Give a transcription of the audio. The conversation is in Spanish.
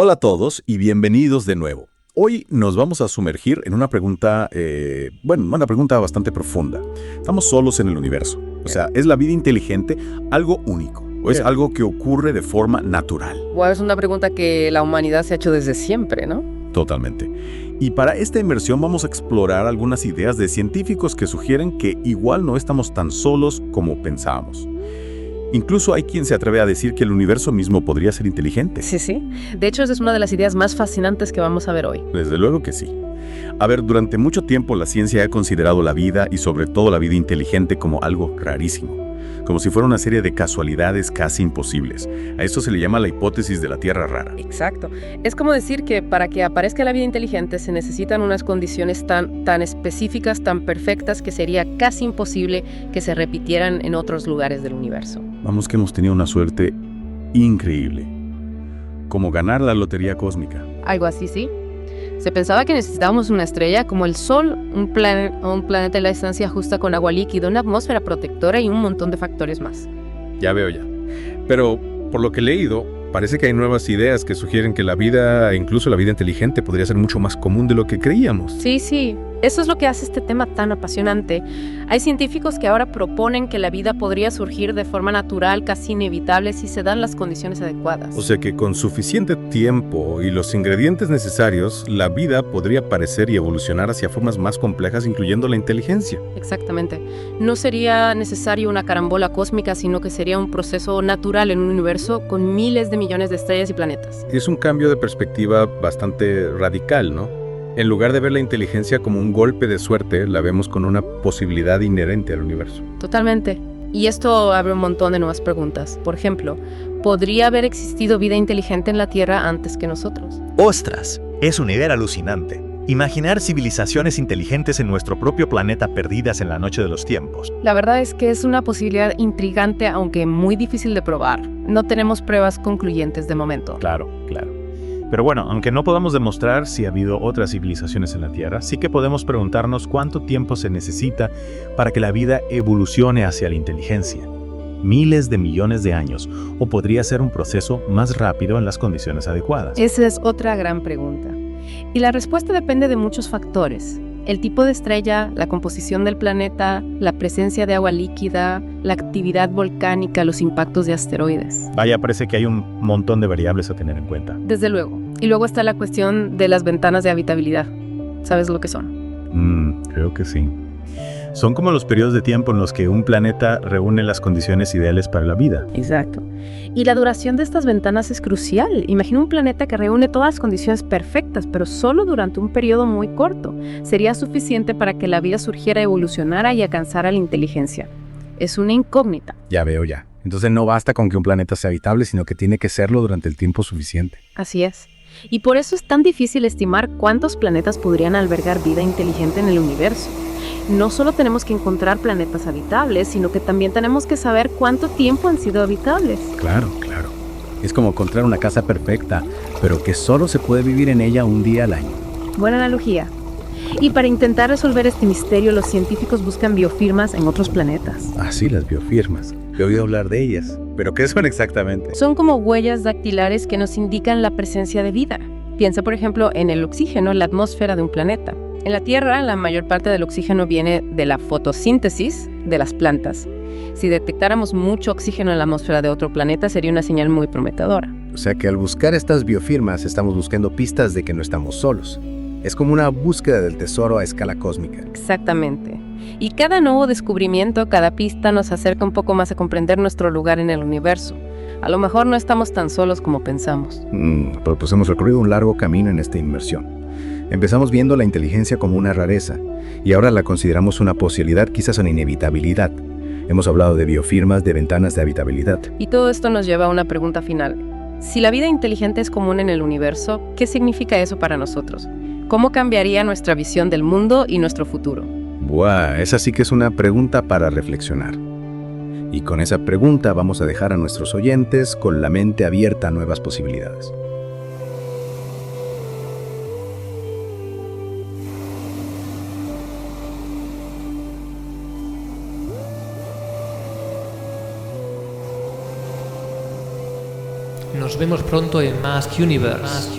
Hola a todos y bienvenidos de nuevo. Hoy nos vamos a sumergir en una pregunta, una pregunta bastante profunda. ¿Estamos solos en el universo? O sea, ¿es la vida inteligente algo único? ¿O es algo que ocurre de forma natural? Bueno, es una pregunta que la humanidad se ha hecho desde siempre, ¿no? Totalmente. Y para esta inmersión vamos a explorar algunas ideas de científicos que sugieren que igual no estamos tan solos como pensábamos. Incluso hay quien se atreve a decir que el universo mismo podría ser inteligente. Sí. De hecho, esa es una de las ideas más fascinantes que vamos a ver hoy. Desde luego que sí. A ver, durante mucho tiempo la ciencia ha considerado la vida y sobre todo la vida inteligente como algo rarísimo, como si fuera una serie de casualidades casi imposibles. A esto se le llama la hipótesis de la Tierra rara. Exacto. Es como decir que para que aparezca la vida inteligente se necesitan unas condiciones tan específicas, tan perfectas, que sería casi imposible que se repitieran en otros lugares del universo. Vamos, que hemos tenido una suerte increíble, como ganar la lotería cósmica. Algo así, sí. Se pensaba que necesitábamos una estrella como el Sol, un planeta en la distancia justa con agua líquida, una atmósfera protectora y un montón de factores más. Ya veo ya. Pero, por lo que he leído, parece que hay nuevas ideas que sugieren que la vida, incluso la vida inteligente, podría ser mucho más común de lo que creíamos. Sí. Eso es lo que hace este tema tan apasionante. Hay científicos que ahora proponen que la vida podría surgir de forma natural, casi inevitable, si se dan las condiciones adecuadas. O sea que con suficiente tiempo y los ingredientes necesarios, la vida podría aparecer y evolucionar hacia formas más complejas, incluyendo la inteligencia. Exactamente. No sería necesario una carambola cósmica, sino que sería un proceso natural en un universo con miles de millones de estrellas y planetas. Es un cambio de perspectiva bastante radical, ¿no? En lugar de ver la inteligencia como un golpe de suerte, la vemos con una posibilidad inherente al universo. Totalmente. Y esto abre un montón de nuevas preguntas. Por ejemplo, ¿podría haber existido vida inteligente en la Tierra antes que nosotros? ¡Ostras! Es una idea alucinante. Imaginar civilizaciones inteligentes en nuestro propio planeta perdidas en la noche de los tiempos. La verdad es que es una posibilidad intrigante, aunque muy difícil de probar. No tenemos pruebas concluyentes de momento. Claro. Pero bueno, aunque no podamos demostrar si ha habido otras civilizaciones en la Tierra, sí que podemos preguntarnos cuánto tiempo se necesita para que la vida evolucione hacia la inteligencia. Miles de millones de años, o podría ser un proceso más rápido en las condiciones adecuadas. Esa es otra gran pregunta. Y la respuesta depende de muchos factores. El tipo de estrella, la composición del planeta, la presencia de agua líquida, la actividad volcánica, los impactos de asteroides. Vaya, parece que hay un montón de variables a tener en cuenta. Desde luego. Y luego está la cuestión de las ventanas de habitabilidad. ¿Sabes lo que son? Creo que sí. Son como los periodos de tiempo en los que un planeta reúne las condiciones ideales para la vida. Exacto. Y la duración de estas ventanas es crucial. Imagina un planeta que reúne todas las condiciones perfectas, pero solo durante un periodo muy corto. Sería suficiente para que la vida surgiera, evolucionara y alcanzara la inteligencia. Es una incógnita. Ya veo ya. Entonces no basta con que un planeta sea habitable, sino que tiene que serlo durante el tiempo suficiente. Así es. Y por eso es tan difícil estimar cuántos planetas podrían albergar vida inteligente en el universo. No solo tenemos que encontrar planetas habitables, sino que también tenemos que saber cuánto tiempo han sido habitables. Claro. Es como encontrar una casa perfecta, pero que solo se puede vivir en ella un día al año. Buena analogía. Y para intentar resolver este misterio, los científicos buscan biofirmas en otros planetas. Ah, sí, las biofirmas. He oído hablar de ellas. ¿Pero qué son exactamente? Son como huellas dactilares que nos indican la presencia de vida. Piensa, por ejemplo, en el oxígeno en la atmósfera de un planeta. En la Tierra, la mayor parte del oxígeno viene de la fotosíntesis de las plantas. Si detectáramos mucho oxígeno en la atmósfera de otro planeta, sería una señal muy prometedora. O sea que al buscar estas biofirmas estamos buscando pistas de que no estamos solos. Es como una búsqueda del tesoro a escala cósmica. Exactamente. Y cada nuevo descubrimiento, cada pista nos acerca un poco más a comprender nuestro lugar en el universo. A lo mejor no estamos tan solos como pensamos. Pero pues hemos recorrido un largo camino en esta inmersión. Empezamos viendo la inteligencia como una rareza, y ahora la consideramos una posibilidad, quizás una inevitabilidad. Hemos hablado de biofirmas, de ventanas de habitabilidad. Y todo esto nos lleva a una pregunta final. Si la vida inteligente es común en el universo, ¿qué significa eso para nosotros? ¿Cómo cambiaría nuestra visión del mundo y nuestro futuro? ¡Buah! Esa sí que es una pregunta para reflexionar. Y con esa pregunta vamos a dejar a nuestros oyentes con la mente abierta a nuevas posibilidades. Nos Nos vemos pronto en Mask Universe.